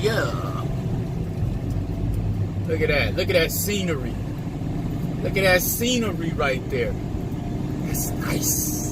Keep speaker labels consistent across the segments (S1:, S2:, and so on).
S1: yeah. Look at that. Look at that scenery. Look at that scenery right there. That's nice.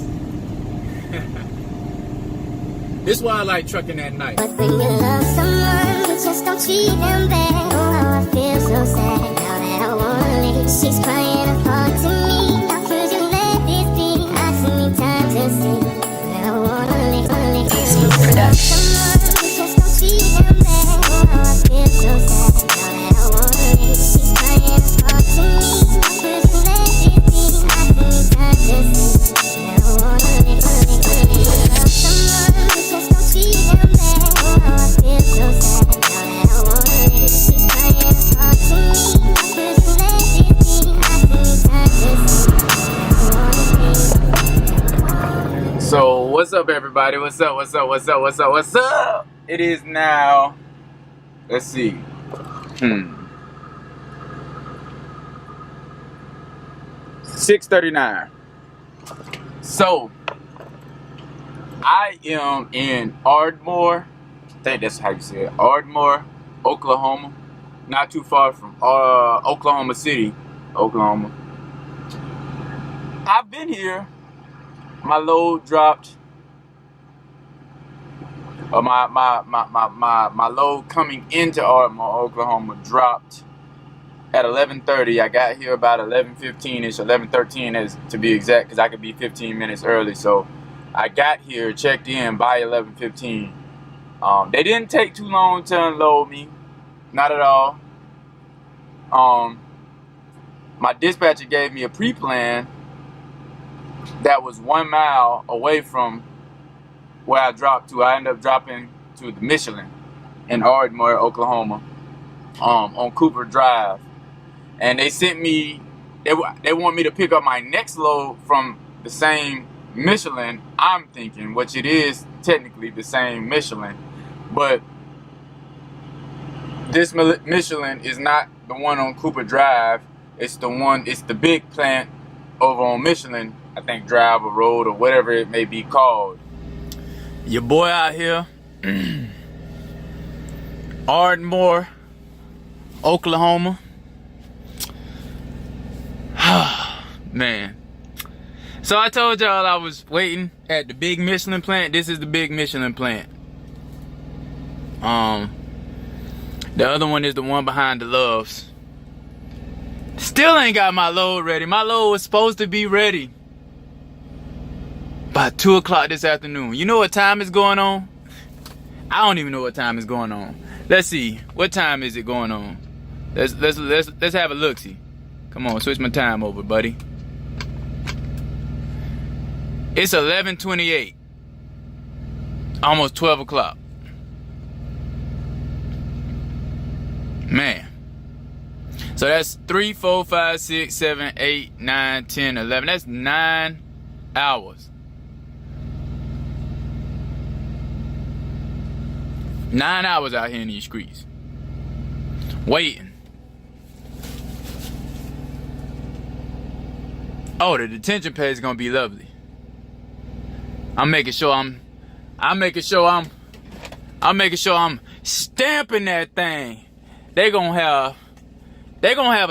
S1: This is why I like trucking at night.
S2: But when you love someone, you just don't treat them bad. Oh, how I feel so sad now that I wanna leave. She's crying apart to me. How could you let this be? Asking me time to see. But I wanna leave, wanna leave. When you love someone, you just don't treat them bad. Oh, how I feel so sad now that I wanna leave. She's crying apart to me. How could you let this be? Asking me time to see. But I wanna leave, wanna leave, wanna leave. When you love someone, you just don't treat them bad. Oh, how I feel so sad now that I wanna leave. She's crying apart to me. How could you let this be? Asking me time to see. But I wanna leave.
S1: So what's up, everybody? What's up? What's up? What's up? What's up? What's up? It is now. Let's see. 6:39. So I am in Ardmore. I think that's how you say it. Ardmore, Oklahoma. Not too far from Oklahoma City, Oklahoma. I've been here. My load dropped. My load coming into Ardmore, Oklahoma dropped at 11:30. I got here about 11:15ish, 11:13 is to be exact, because I could be 15 minutes early. So I got here, checked in by 11:15. They didn't take too long to unload me, not at all. My dispatcher gave me a pre-plan that was 1 mile away from where I dropped to. I ended up dropping to the Michelin in Ardmore, Oklahoma, on Cooper Drive. And they sent me, they want me to pick up my next load from the same Michelin, I'm thinking, which it is technically the same Michelin. But this Michelin is not the one on Cooper Drive. It's the big plant over on Michelin, I think Drive or Road or whatever it may be called. Your boy out here, Ardmore, Oklahoma. Man. So I told y'all I was waiting at the big Michelin plant. This is the big Michelin plant. The other one is the one behind the Loves. Still ain't got my load ready. My load was supposed to be ready by 2 o'clock this afternoon. You know what time is going on? I don't even know what time is going on. Let's see. What time is it going on? Let's have a look-see. Come on, switch my time over, buddy. It's 11:28. Almost 12 o'clock. Man. So that's 3, 4, 5, 6, 7, 8, 9, 10, 11. That's 9 hours. 9 hours out here in these streets. Waiting. Oh, the detention pay is gonna be lovely. I'm making sure I'm stamping that thing. They gonna have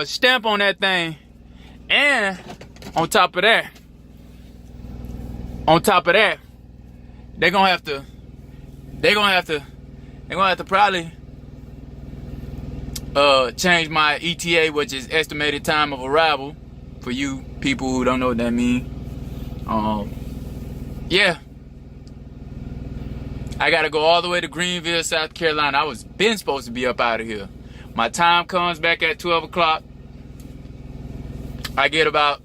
S1: a stamp on that thing, and on top of that, they're gonna have to probably change my ETA, which is estimated time of arrival, for you people who don't know what that means. Yeah. I gotta go all the way to Greenville, South Carolina. I was been supposed to be up out of here. My time comes back at 12 o'clock. I get about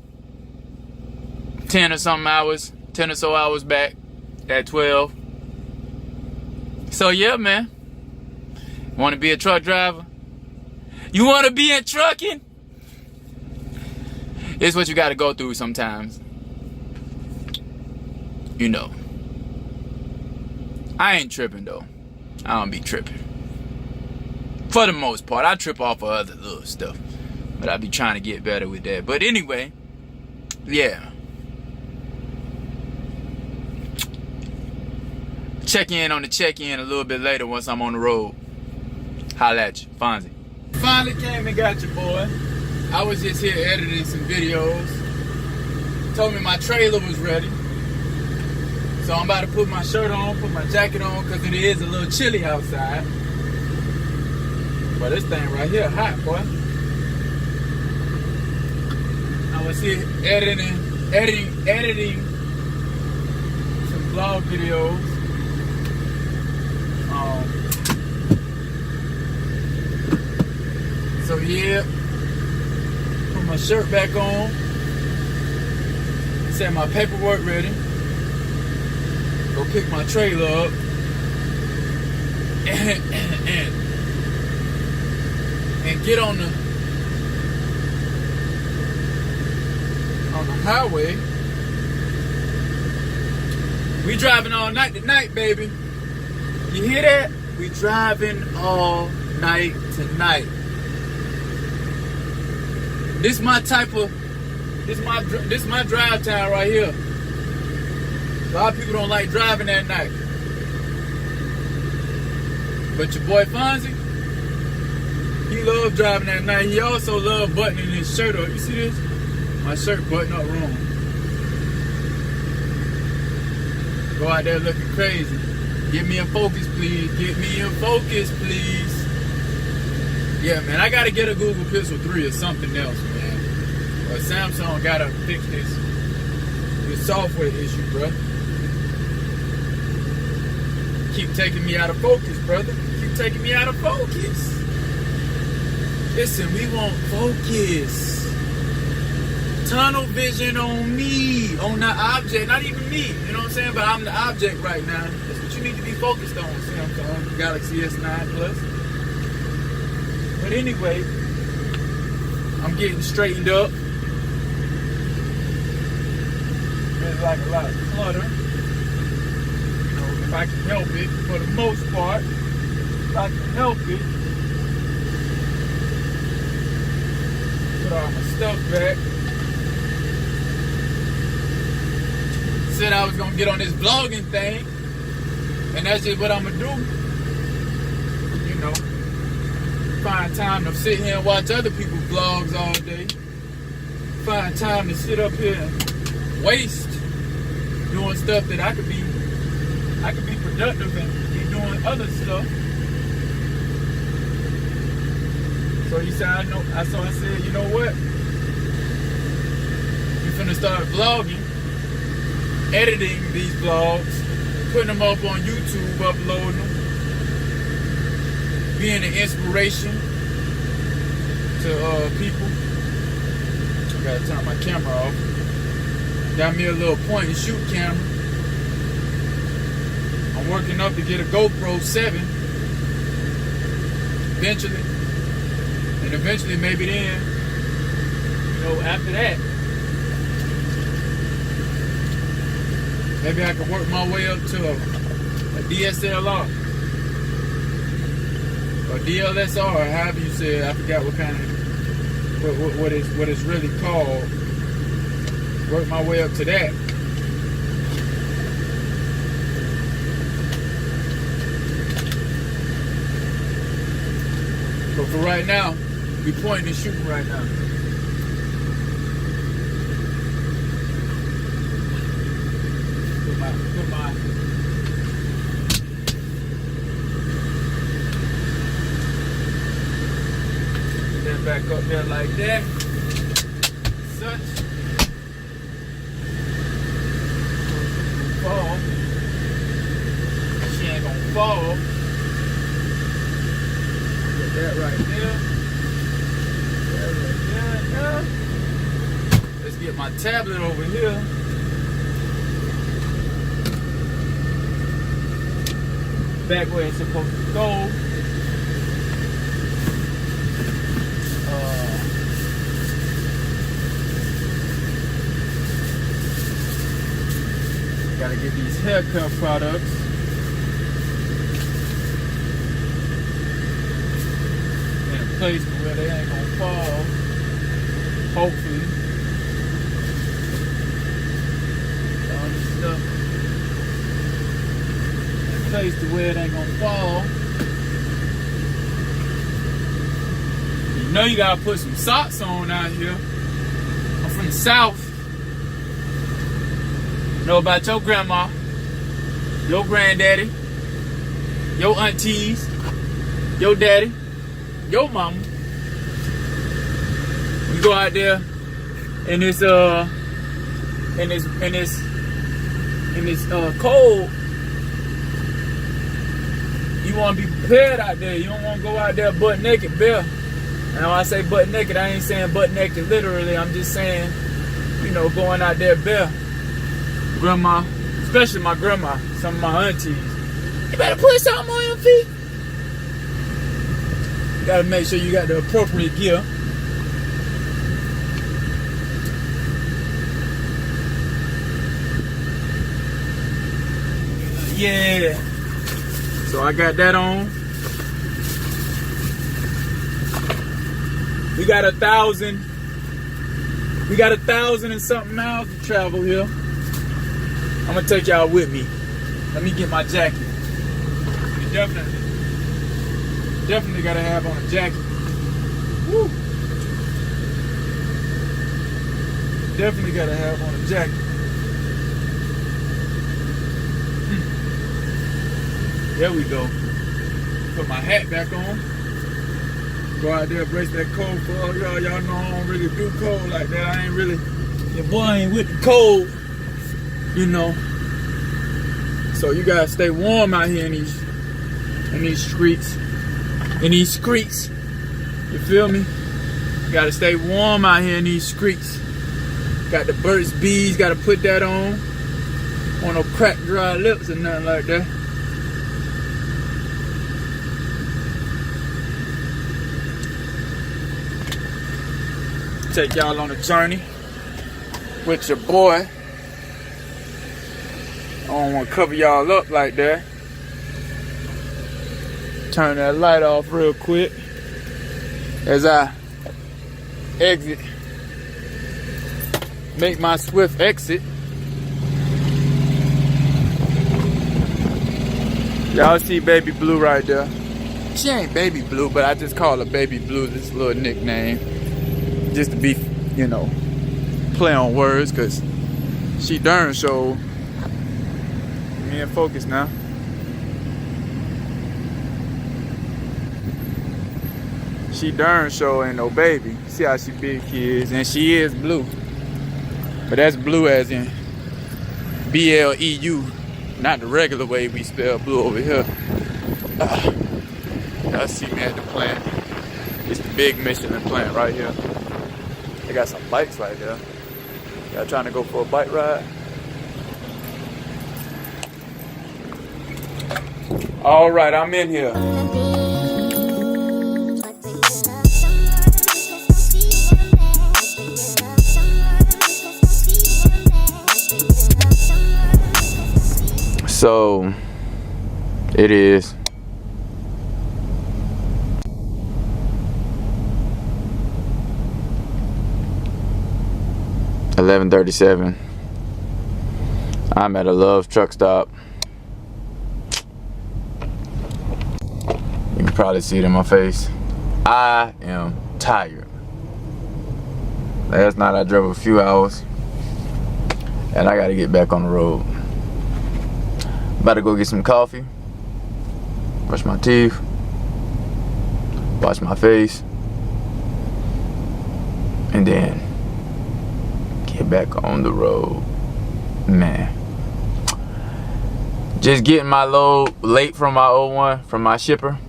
S1: 10 or so hours back at 12. So yeah, man. Want to be a truck driver? You want to be in trucking? It's what you got to go through sometimes. You know. I ain't tripping though. I don't be tripping. For the most part, I trip off of other little stuff, but I be trying to get better with that. But anyway, yeah. Check in on the check-in a little bit later once I'm on the road. Holla at you, Fonzie. Finally came and got you, boy. I was just here editing some videos. Told me my trailer was ready. So I'm about to put my shirt on, put my jacket on, because it is a little chilly outside. But this thing right here, hot, boy. I was here editing some vlog videos. So yeah, put my shirt back on. Set my paperwork ready. Go pick my trailer up. And get on the highway. We driving all night tonight, baby. You hear that? We driving all night tonight. This my drive time right here. A lot of people don't like driving at night. But your boy Fonzie, he loves driving at night. He also loves buttoning his shirt up. You see this? My shirt buttoned up wrong. Go out there looking crazy. Get me in focus, please. Get me in focus, please. Yeah, man, I gotta get a Google Pixel 3 or something else, man. Or Samsung gotta fix this software issue, bro. Keep taking me out of focus, brother. Keep taking me out of focus. Listen, we want focus. Tunnel vision on me, on the object, not even me, you know what I'm saying? But I'm the object right now. That's what you need to be focused on, Samsung Galaxy S9 Plus. But anyway, I'm getting straightened up. There's like a lot of clutter. You know, if I can help it, for the most part, if I can help it, put all my stuff back. Said I was gonna get on this vlogging thing, and that's just what I'm gonna do. You know, find time to sit here and watch other people's vlogs all day. Find time to sit up here and waste doing stuff that I could be productive and be doing other stuff. So you said, I said, you know what? We finna start vlogging. Editing these vlogs, putting them up on YouTube, uploading them, being an inspiration to people. I gotta turn my camera off. Got me a little point and shoot camera. I'm working up to get a GoPro 7 eventually, and eventually maybe then, you know, after that, maybe I can work my way up to a DSLR or DLSR, or however you say it. I forgot what kind of what it's really called. Work my way up to that. But for right now, we pointing and shooting right now. Put my that back up there like that. Such. Fall. She ain't gonna fall. Put that right there. That right there. Let's get my tablet over here. Back where it's supposed to go. Gotta get these haircut products. In a place where they ain't gonna fall. Hopefully. All this stuff. In a place to where it ain't gonna fall. know you gotta put some socks on out here. I'm from the South. Know about your grandma, your granddaddy, your aunties, your daddy, your mama. You go out there in this cold. You want to be prepared out there. You don't want to go out there butt naked, bare. And when I say butt naked, I ain't saying butt naked literally. I'm just saying, you know, going out there bare. Grandma, especially my grandma, some of my aunties. You better put something on your feet. You gotta make sure you got the appropriate gear. Yeah. So I got that on. We got 1,000 and something miles to travel here. I'm gonna take y'all with me. Let me get my jacket. You definitely gotta have on a jacket. Woo. Definitely gotta have on a jacket. There we go. Put my hat back on. Go out there, brace that cold for all y'all. Y'all know I don't really do cold like that. I ain't really, your boy ain't with the cold, you know. So you gotta stay warm out here in these streets. In these streets. You feel me? You gotta stay warm out here in these streets. Got the Burt's Bees, gotta put that on. On no cracked dry lips or nothing like that. Take y'all on a journey with your boy. I don't want to cover y'all up like that. Turn that light off real quick as I exit. Make my swift exit. Y'all see Baby Blue right there. She ain't Baby Blue, but I just call her Baby Blue, this little nickname. Just to be, you know, play on words, cause she darn sure. Me in focus now. She darn sure ain't no baby. See how she big is, and she is blue. But that's blue as in B-L-E-U, not the regular way we spell blue over here. Y'all see me at the plant. It's the big Michelin plant right here. They got some bikes right there. Y'all trying to go for a bike ride? All right, I'm in here. So it is 11:37. I'm at a Love's truck stop. You can probably see it in my face. I am tired. Last night I drove a few hours and I gotta get back on the road. About to go get some coffee, brush my teeth, wash my face, and then get back on the road. Man, just getting my load late from my 01 from my shipper.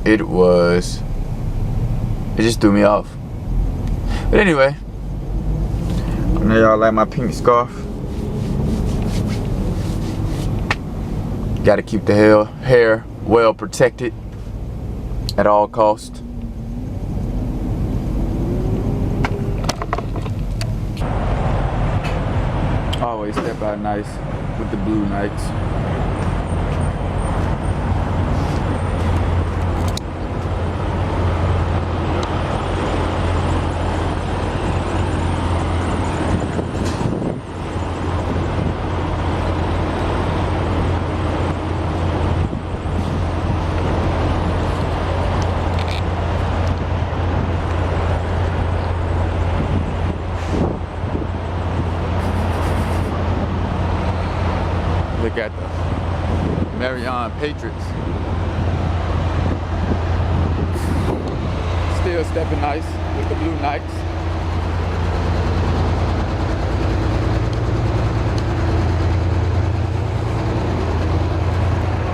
S1: It just threw me off. But anyway, I know y'all like my pink scarf. Gotta keep the hair well protected at all costs. Always step out nice with the blue nights. got the Marion Patriots. Still stepping nice with the Blue Knights.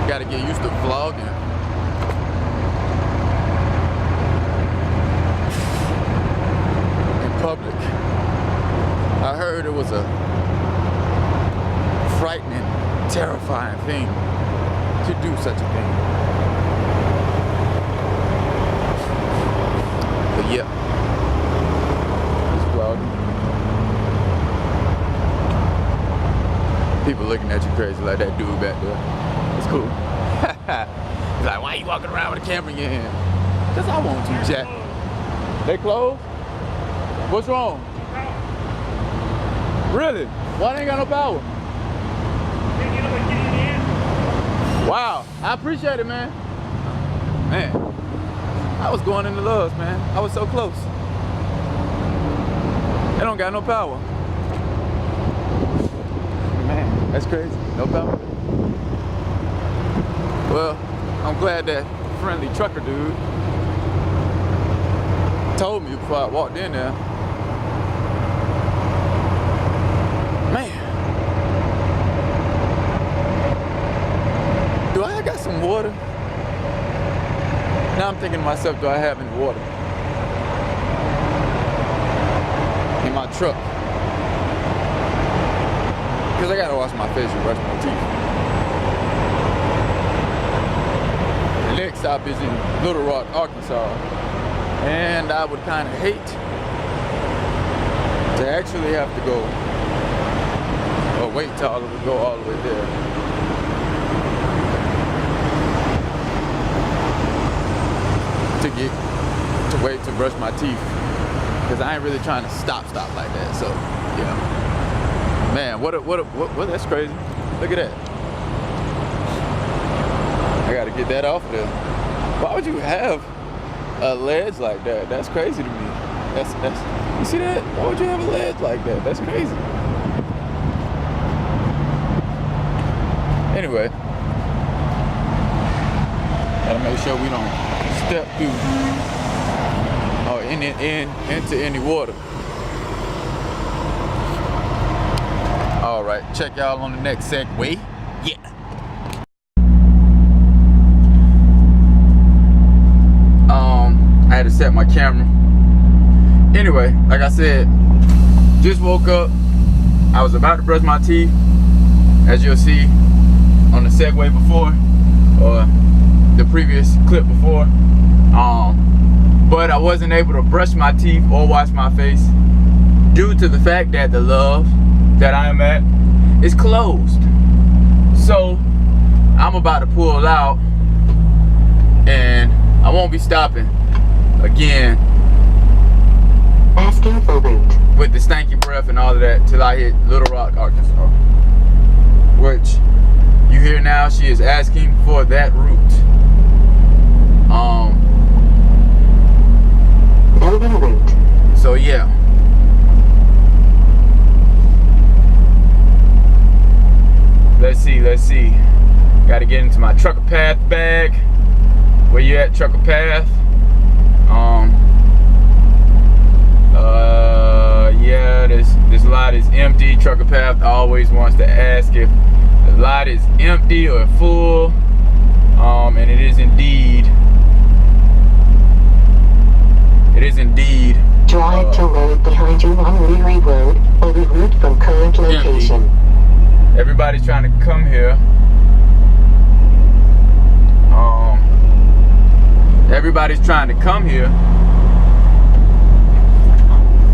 S1: Gotta get used to vlogging. In public. I heard it was a frightening, terrifying thing to do such a thing. But yeah, it's vlogging. People looking at you crazy like that dude back there. It's cool. He's like, why you walking around with a camera in your hand? Because I want to, Jack. They closed? What's wrong? Really? Why they ain't got no power? Wow, I appreciate it, man. Man, I was going into Love's, man. I was so close. They don't got no power. Man, that's crazy. No power. Well, I'm glad that friendly trucker dude told me before I walked in there. Man. Do I got some water? Now I'm thinking to myself, do I have any water in my truck? Because I gotta wash my face and brush my teeth. The next stop is in Little Rock, Arkansas. And I would kind of hate to actually have to go or wait till I would go all the way there. To wait to brush my teeth, because I ain't really trying to stop like that. So yeah, man, what that's crazy. Look at that. I gotta get that off there. Why would you have a ledge like that? That's crazy to me. That's you see that? Why would you have a ledge like that? That's crazy. Anyway, gotta make sure we don't step through or into any water. All right, check y'all on the next segue. Yeah. I had to set my camera. Anyway, like I said, just woke up. I was about to brush my teeth, as you'll see on the segue before, or the previous clip before. But I wasn't able to brush my teeth or wash my face due to the fact that the Love that I am at is closed. So I'm about to pull out, and I won't be stopping again
S3: asking for route
S1: with the stanky breath and all of that till I hit Little Rock, Arkansas, which you hear now. She is asking for that route.
S3: building route.
S1: So yeah, let's see. Got to get into my trucker path bag. Where you at, trucker path? Yeah, this lot is empty. Trucker path always wants to ask if the lot is empty or full. And it is indeed.
S3: Drive to road behind you on Leary Road or reroute from current location.
S1: Empty. Everybody's trying to come here. Everybody's trying to come here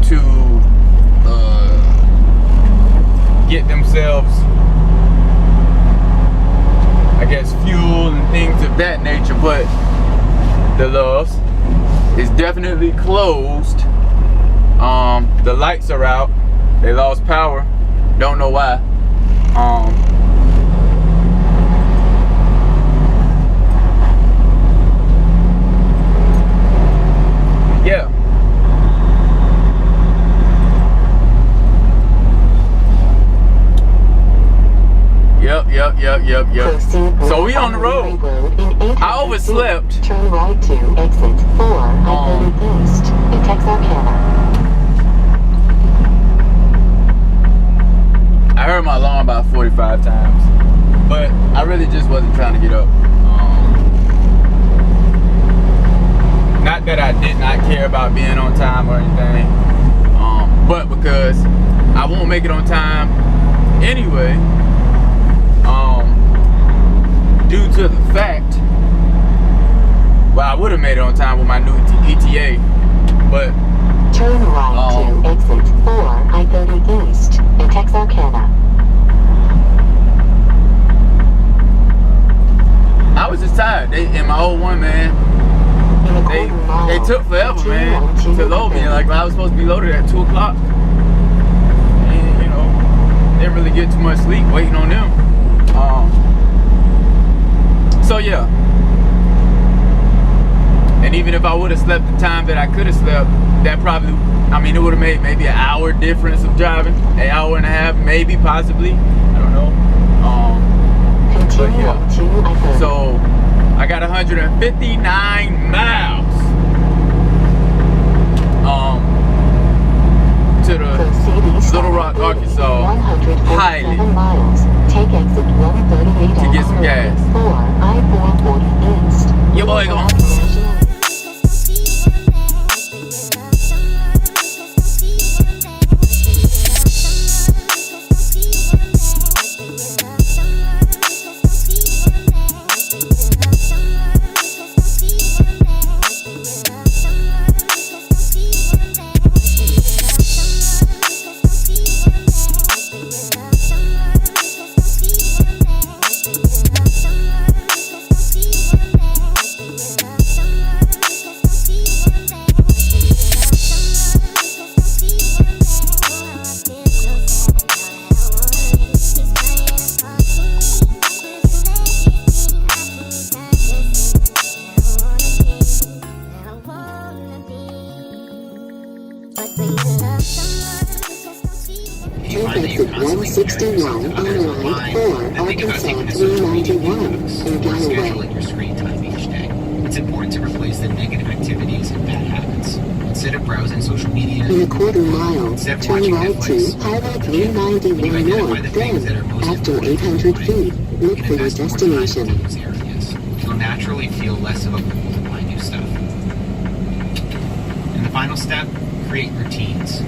S1: to get themselves, I guess, fuel and things of that nature, but the Love's is definitely closed. The lights are out. They lost power. Don't know why. Yeah.
S3: Proceed
S1: So we
S3: north
S1: on the road.
S3: Road in 800
S1: I overslept.
S3: feet. Turn right to exit 4 I-30 East in Texarkana.
S1: I heard my alarm about 45 times, but I really just wasn't trying to get up. Not that I did not care about being on time or anything, but because I won't make it on time anyway, due to the fact, well, I would have made it on time with my new ETA, but
S3: Turn right to exit 4 I-30 East in Texarkana.
S1: I was just tired. In my old one, man,
S3: In a quarter mile,
S1: they took forever,
S3: continue
S1: man,
S3: on
S1: to load me. Like I was supposed to be loaded at 2 o'clock, and you know, didn't really get too much sleep waiting on them. So yeah, and even if I would have slept the time that I could have slept, that probably, I mean, it would have made maybe an hour difference of driving, an hour and a half, maybe, possibly. I don't know. But
S3: Continue
S1: yeah.
S3: on to I-30.
S1: So I got 159 miles to the
S3: Proceed east
S1: Little
S3: on
S1: Rock,
S3: I-30,
S1: Arkansas,
S3: 147
S1: Highly,
S3: miles. Take exit 138
S1: to get some
S3: on
S1: gas.
S3: 4 I-440 East.
S1: Your boy gon'
S3: Take exit 161 on I-4 Arkansas 391 in Galloway.
S4: Your screen time each day. It's important to replace the negative activities and bad habits. Instead of browsing social media,
S3: In a quarter mile,
S4: instead of
S3: turn
S4: watching
S3: right
S4: Netflix,
S3: to Highway
S4: you
S3: 391
S4: identify the
S3: north,
S4: things that are most
S3: then, after
S4: important
S3: 800
S4: in
S3: feet,
S4: life.
S3: look
S4: You
S3: for your
S4: invest more time
S3: destination.
S4: in those areas. You'll naturally feel less of a pull to buy new stuff. And the final step, create routines.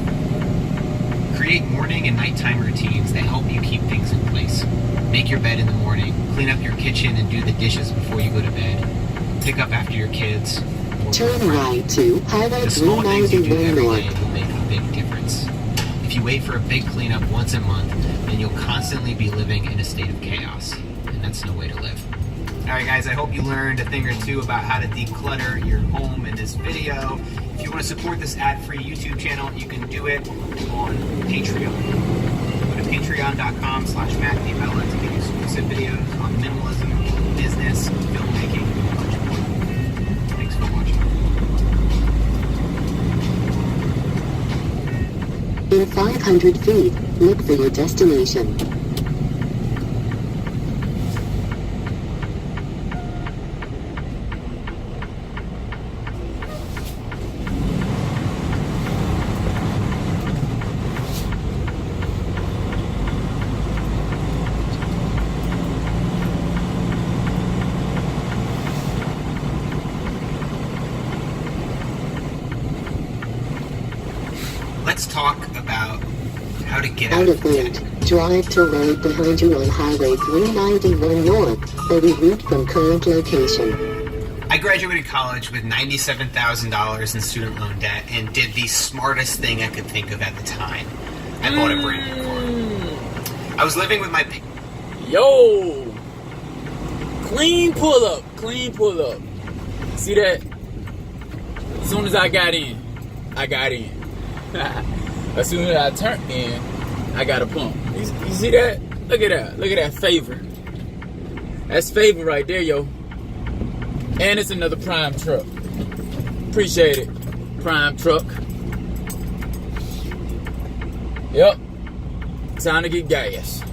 S4: Create morning and nighttime routines that help you keep things in place. Make your bed in the morning, clean up your kitchen and do the dishes before you go to bed, pick up after your kids. or
S3: Turn
S4: your
S3: right to Highway
S4: The small things you do
S3: 391
S4: every
S3: north.
S4: day will make a big difference. If you wait for a big cleanup once a month, then you'll constantly be living in a state of chaos, and that's no way to live. Alright guys, I hope you learned a thing or two about how to declutter your home in this video. If you want to support this ad-free YouTube channel, you can do it on Patreon. Go to patreon.com/MattDBella to get exclusive videos on minimalism, business, filmmaking, and much more. Thanks for watching.
S3: In 500 feet, look for your destination.
S4: Let's talk about how to get out
S3: Out
S4: of
S3: of
S4: debt.
S3: route, drive to road behind you on Highway 391 north, or reroute from current location.
S4: I graduated college with $97,000 in student loan debt and did the smartest thing I could think of at the time. I bought a brand new car. I was living with my
S1: Yo, clean pull up, clean pull up. See that? As soon as I got in, I got in. As soon as I turned in, I got a pump. You see that? Look at that. Look at that favor. That's favor right there, yo. And it's another prime truck. Appreciate it, prime truck. Yep. Time to get gas.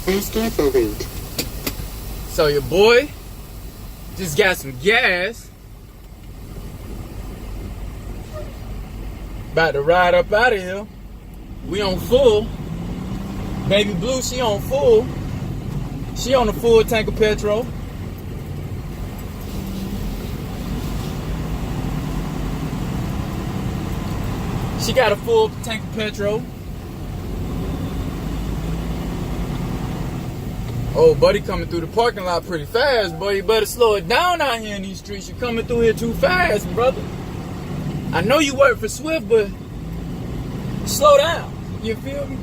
S3: Asking for route.
S1: So your boy just got some gas. About to ride up out of here. We on full. Baby Blue, she on full. She on a full tank of petrol. She got a full tank of petrol. Oh, buddy coming through the parking lot pretty fast, boy. You better slow it down out here in these streets. You're coming through here too fast, brother. I know you work for Swift, but slow down. You feel me?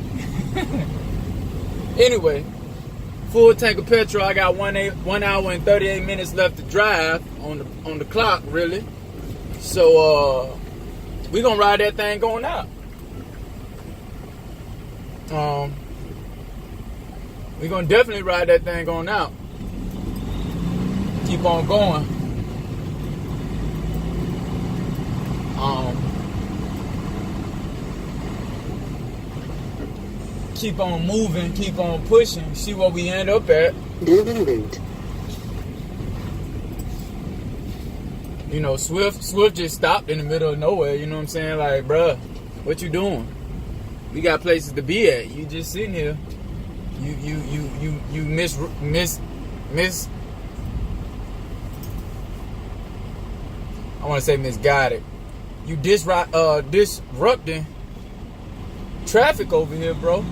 S1: Anyway, full tank of petrol. I got 1 hour and 38 minutes left to drive on the clock, really. So we gonna ride that thing going out. We gonna definitely ride that thing going out. Keep on going. Keep on moving, keep on pushing, see what we end up at.
S3: Building route.
S1: You know, Swift just stopped in the middle of nowhere, you know what I'm saying? Like, bruh, what you doing? We got places to be at. You just sitting here. You miss I wanna say misguided. You disrupting traffic over here, bro.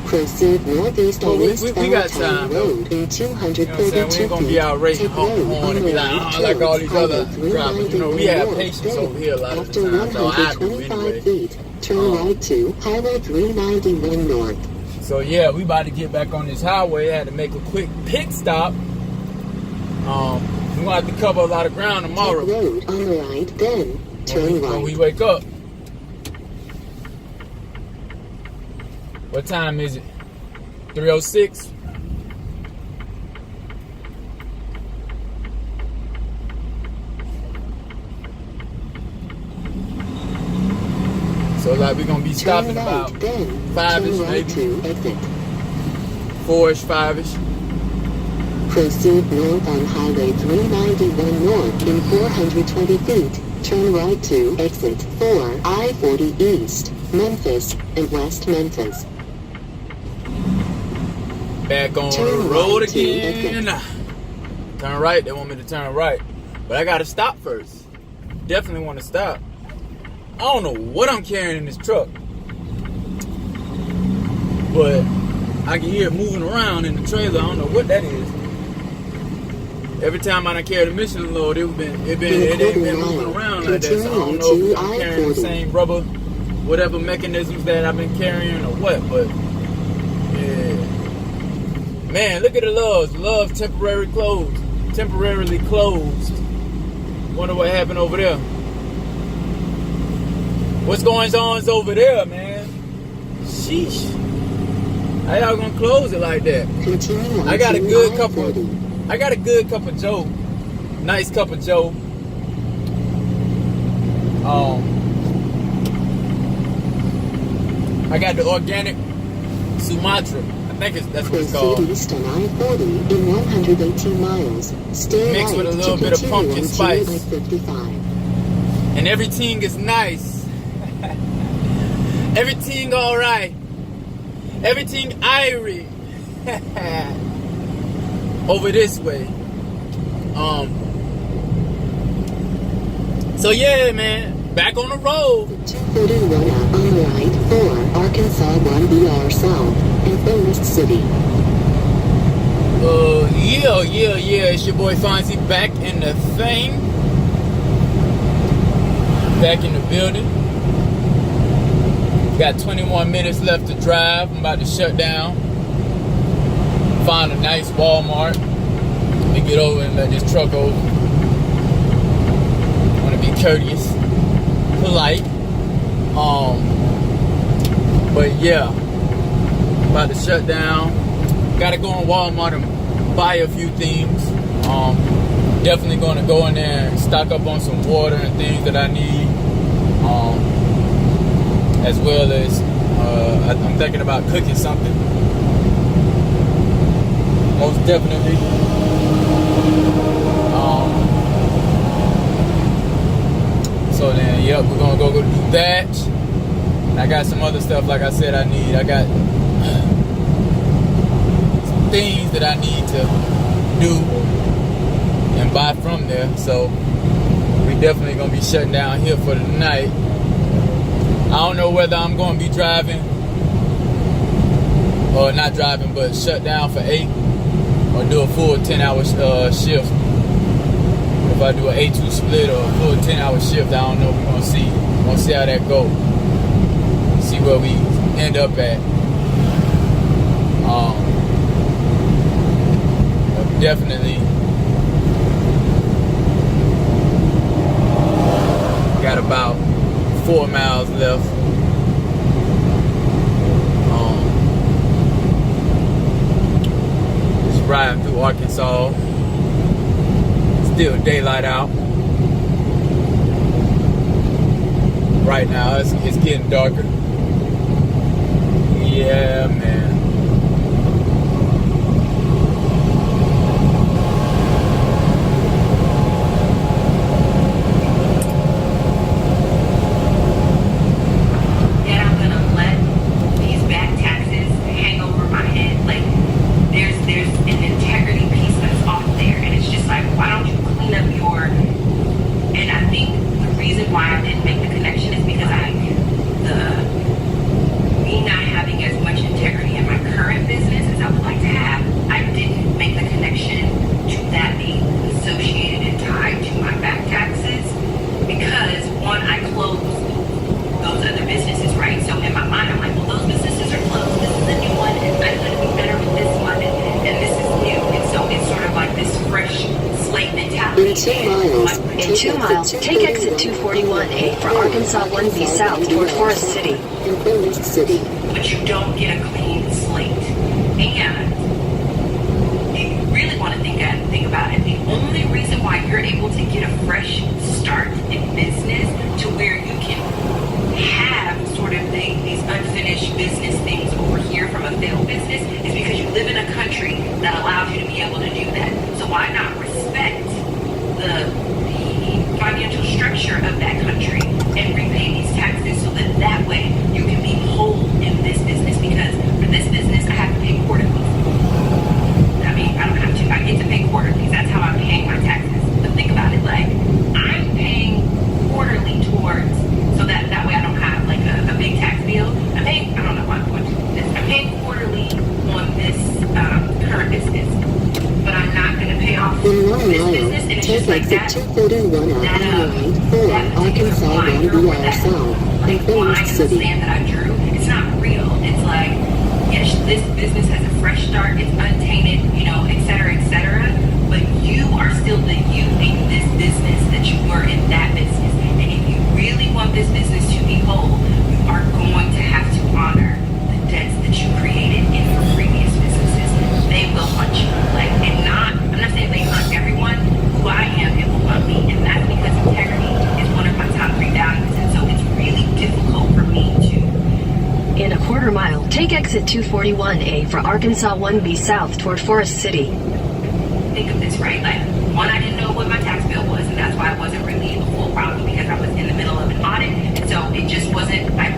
S3: Proceed northeast on West
S1: we got
S3: Valentine
S1: time, though.
S3: Road in 232
S1: You know what I'm saying? We ain't gonna be out racing
S3: Take road
S1: on and be like,
S3: right
S1: like all these
S3: towards
S1: other
S3: Highway
S1: drivers. You know, we have
S3: 391
S1: patience
S3: north.
S1: over here a lot of the
S3: After
S1: time. So I do
S3: 125
S1: anyway.
S3: feet, turn right to Highway 391 north.
S1: So yeah, we about to get back on this highway. I had to make a quick pit stop. We're gonna have to cover a lot of ground tomorrow.
S3: Take road on the right, then turn
S1: When we
S3: right.
S1: wake up. What time is it? 3:06. So like we're gonna be stopping
S3: Turn
S1: about
S3: right, then
S1: 5-ish,
S3: turn right
S1: maybe
S3: to exit.
S1: 4-ish, 5-ish.
S3: Proceed north on Highway 391 north in 420 feet. Turn right to exit 4 I-40 East, Memphis, and West Memphis.
S1: Back on
S3: Turn
S1: the road
S3: right to
S1: again. Turn right, they want me to turn right. But I gotta stop first. Definitely wanna stop. I don't know what I'm carrying in this truck. But I can hear it moving around in the trailer. I don't know what that is. Every time I done carried a Michelin load, it ain't been moving around like that. So I don't know if I'm carrying the same rubber, whatever mechanisms that I've been carrying or what. But yeah, man, look at the Loves. Love temporarily closed. Wonder what happened over there. What's going on over there, man? Sheesh. How y'all gonna close it like that?
S3: Continue on
S1: I got a
S3: to
S1: good
S3: I-40.
S1: cup of Joe. Nice cup of Joe. I got the organic Sumatra. I think that's what it's
S3: Proceed
S1: called.
S3: east on I-40 in 118 miles. Stay
S1: Mixed
S3: right
S1: with a little
S3: to
S1: bit of
S3: continue
S1: pumpkin
S3: on
S1: spice.
S3: I-55.
S1: And everything is nice. Everything all right. Everything irie. Over this way. So yeah, man. Back on the road.
S3: 241 out on the right for Arkansas 1BR South and Forest City.
S1: Yeah. It's your boy Fonzie back in the thing. Back in the building. Got 21 minutes left to drive. I'm about to shut down. Find a nice Walmart. Let me get over and let this truck over. I want to be courteous, polite. But yeah, about to shut down. Gotta go in Walmart and buy a few things. Definitely gonna go in there and stock up on some water and things that I need. As well as I'm thinking about cooking something. most definitely. So then, yep, we're gonna go do that. I got some other stuff, like I said, I got some things that I need to do and buy from there. So we definitely gonna be shutting down here for the night. I don't know whether I'm gonna be driving or not driving, but shut down for 8 or do a full 10-hour shift. If I do an 8-2 split or a full 10-hour shift, I don't know. We're gonna see. We're gonna see how that goes. See where we end up at. Definitely got about 4 miles left. Just riding through Arkansas. Still daylight out. Right now, it's getting darker. Yeah, man.
S3: In 2 miles, take exit 241A for Arkansas 1B south toward Forest City. In Forest City.
S5: But you don't get a clean slate. And if you really want to think about it, the only reason why you're able to get a fresh start in business to where you can have sort of these unfinished business things over here from a failed business is because you live in a country that allows you to be able to do that. So why not respect the financial structure of that country and repay these taxes so that way you can be whole in this business? Because for this business, I have to pay quarterly. I mean, I don't have to. I get to pay quarterly. That's how I'm paying my taxes. But think about it, like, I'm paying quarterly towards, so that way I don't have, like, a big tax bill. I'm paying, I don't know why I'm going to do this. I'm paying quarterly on this current business. But I'm not going to pay off this business, and it's just like that. That particular line or that like line in the sand that I drew, it's not real. It's like, yes, this business has a fresh start, it's untainted, et cetera, but you are still the you in this business that you were in that business. And if you really want this business to be whole, you are going to have to honor the debts that you created in your previous businesses. They will hunt you. I'm not saying they hunt everyone. Who I am, it will hunt me. And that's because integrity is one of my top 3 values. And so it's really difficult for me to.
S3: In a quarter mile, take exit 241A for Arkansas 1B south toward Forest City.
S5: Think of this, right? Like, one, I didn't know what my tax bill was, and that's why it wasn't really a full problem because I was in the middle of an audit. And so it just wasn't like.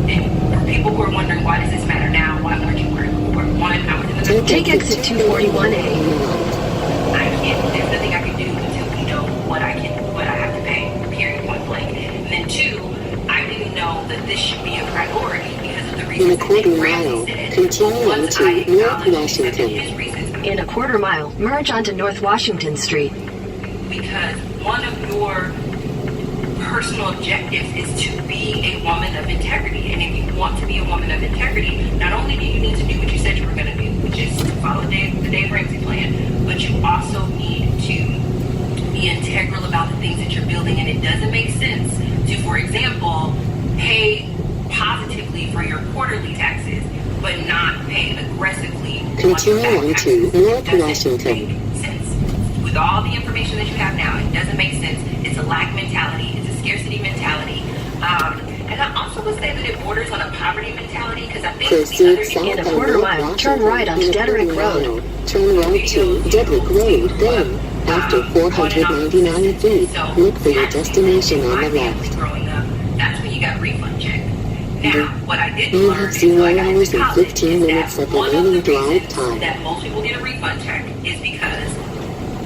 S5: And for people who are wondering why does this matter now, why weren't you worried before? One, I was in the middle.
S3: Take exit 241A.
S5: There's nothing I can do until we know what I have to pay, period, point blank. And then 2, I didn't know that this should be a priority because of the reasons that Dave Ramsey said.
S3: Continue to North Washington.
S5: His reasons.
S3: In a quarter mile, merge onto North Washington Street.
S5: Because one of your personal objectives is to be a woman of integrity. And if you want to be a woman of integrity, not only do you need to do what you said you were going to do, which is follow the Dave Ramsey plan, but you also need to be integral about the things that you're building. And it doesn't make sense to, for example, pay positively for your quarterly taxes, but not pay aggressively
S3: Continue on to North Washington.
S5: With all the information that you have now, it doesn't make sense. It's a lack mentality. It's a scarcity mentality. And I also would say that it borders on a poverty mentality because I think
S3: Proceed south in a quarter mile, turn right onto Dederick Road. Turn right to Dedrick Road, then, after 499 feet, look for your destination on the left.
S5: Growing up, that's when you got refund check. Now, what I did
S3: You
S5: learn
S3: have
S5: is
S3: 0
S5: I got into
S3: hours and
S5: college
S3: 15
S5: is
S3: minutes
S5: that
S3: of
S5: one of
S3: remaining
S5: the
S3: drive
S5: reasons
S3: time.
S5: that most people get a refund check is because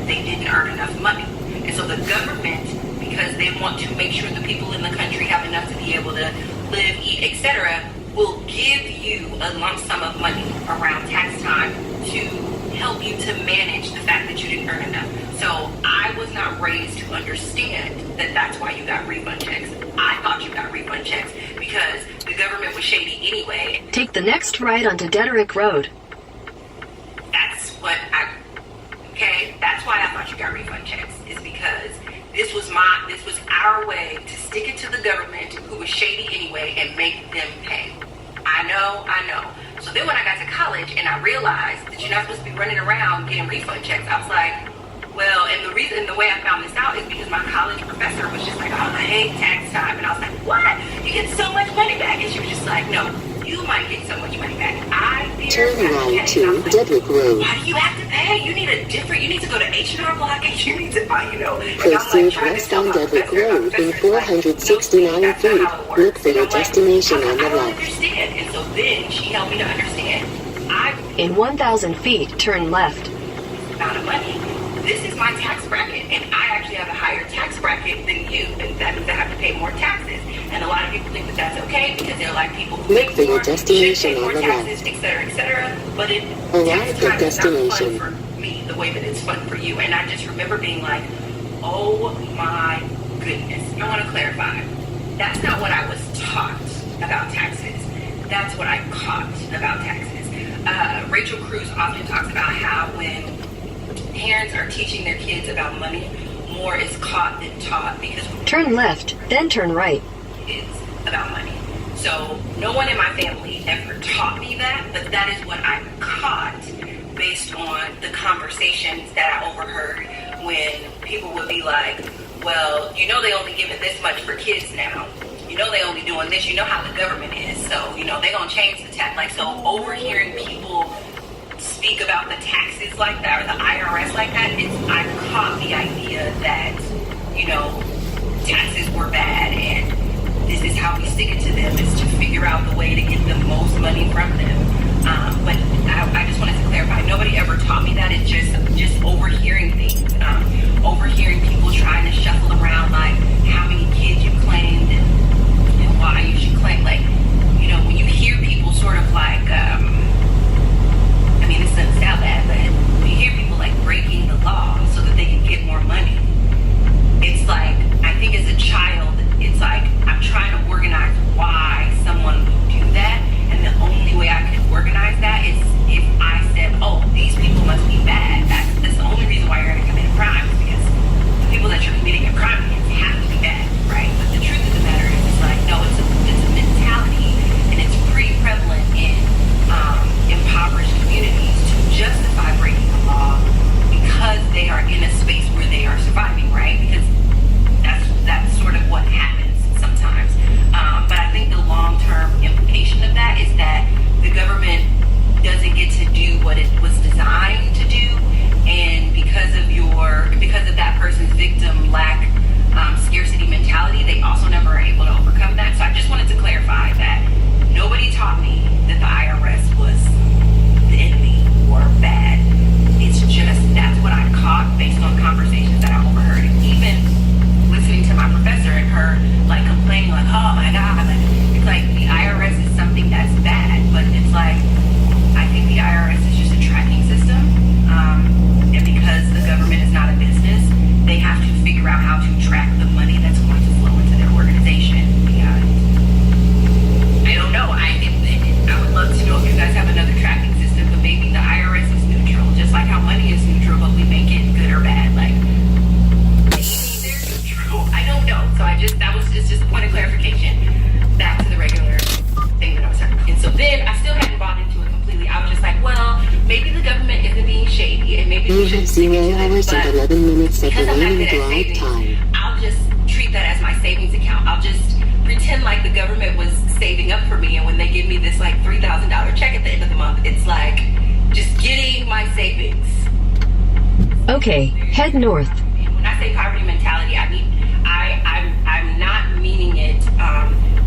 S5: they didn't earn enough money. And so the government, because they want to make sure the people in the country have enough to be able to live, eat, etc., will give you a lump sum of money around tax time to help you to manage the fact that you didn't earn enough. So I was not raised to understand that that's why you got refund checks. I thought you got refund checks because the government was shady anyway.
S6: Take the next right onto Dedrick Road.
S5: That's why I thought you got refund checks, is because this was our way to stick it to the government, who was shady anyway, and make them pay. I know. So then when I got to college and I realized that you're not supposed to be running around getting refund checks, I was like, well, and the way I found this out is because my college professor was just like, oh, I hate tax time. And I was like, what? You get so much money back. And she was just like, no, you might get so much money back.
S3: Turn right to Dedrick Road.
S5: Why do you have to pay? You need to go to H&R Block and you need to buy, and I'm
S3: Proceed
S5: trying to
S3: west
S5: tell
S3: on
S5: my
S3: Dedrick
S5: professor,
S3: Road in 469 feet. Look for your destination on the
S5: I don't
S3: left.
S5: understand. And so then she helped me to understand.
S6: In 1,000 feet, turn left.
S5: Amount of money. This is my tax bracket, and I actually have a higher tax bracket than you, and that means I have to pay more taxes. And a lot of people think that that's okay because they're like people who
S3: Look
S5: make
S3: for your
S5: more, should
S3: destination
S5: pay more
S3: on the
S5: taxes, etc. But
S3: Arrive
S5: tax
S3: at
S5: time is not
S3: destination.
S5: fun for me the way that it's fun for you. And I just remember being like, oh my goodness. I want to clarify. That's not what I was taught about taxes. That's what I caught about taxes. Rachel Cruz often talks about how when parents are teaching their kids about money, more is caught than taught, because
S6: Turn left, then turn right.
S5: it's about money. So no one in my family ever taught me that, but that is what I caught based on the conversations that I overheard when people would be like, well, they only give it this much for kids now. They only doing this. You know how the government is. So, they're going to change the tax. So overhearing people speak about the taxes like that, or the IRS like that, I caught the idea that, taxes were bad, and this is how we stick it to them, is to figure out the way to get the most money from them. But I just wanted to clarify, nobody ever taught me that. It's just overhearing things, overhearing people trying to shuffle around, like how many kids you claimed and why you should claim, when you hear people sort of like, this doesn't sound bad, but when you hear people like breaking the law so that they can get more money, it's like, I think as a child, it's like, I'm trying to organize why someone would do that, and the only way I could organize that is if I said, oh, these people must be bad. That's the only reason why you're going to commit a crime, is because the people that you're committing a crime against have to be bad, right? But the truth of the matter is, it's like, no, it's a mentality, and it's pretty prevalent in impoverished communities to justify breaking the law because they are in a space where they are surviving, right? Because that's sort of what happens sometimes. But I think the long-term implication of that is that the government doesn't get to do what it was designed to do, and because of that person's victim lack scarcity mentality, they also never are able to overcome that. So I just wanted to clarify that nobody taught me that the IRS was the enemy or bad. It's just, that's what I caught based on conversations that I overheard. And even listening to my professor and her like complaining like, oh my God, it's like the IRS is something that's bad, but it's like, I think the IRS is just a tracking system. And because the government is not a business, they have to figure out how to track the money that's going to flow into their organization. And I don't know. I would love to know if you guys have another tracking system, but maybe the IRS is neutral, just like how money is neutral, but we make it good or bad. Like, maybe they're neutral. I don't know. So it's just a point of clarification. Back to the regular thing that I was talking about. And so then I still hadn't bought into it completely. I was just like, well, maybe the government isn't being shady, and maybe we should
S3: 0 hours and 11 minutes of remaining drive time.
S5: I'll just treat that as my savings account. I'll just pretend like the government was saving up for me, and when they give me this like $3,000 check at the end of the month, it's like, just getting my savings.
S6: Okay, head north.
S5: And when I say poverty mentality, I mean I'm not meaning it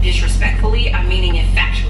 S5: disrespectfully. I'm meaning it factually.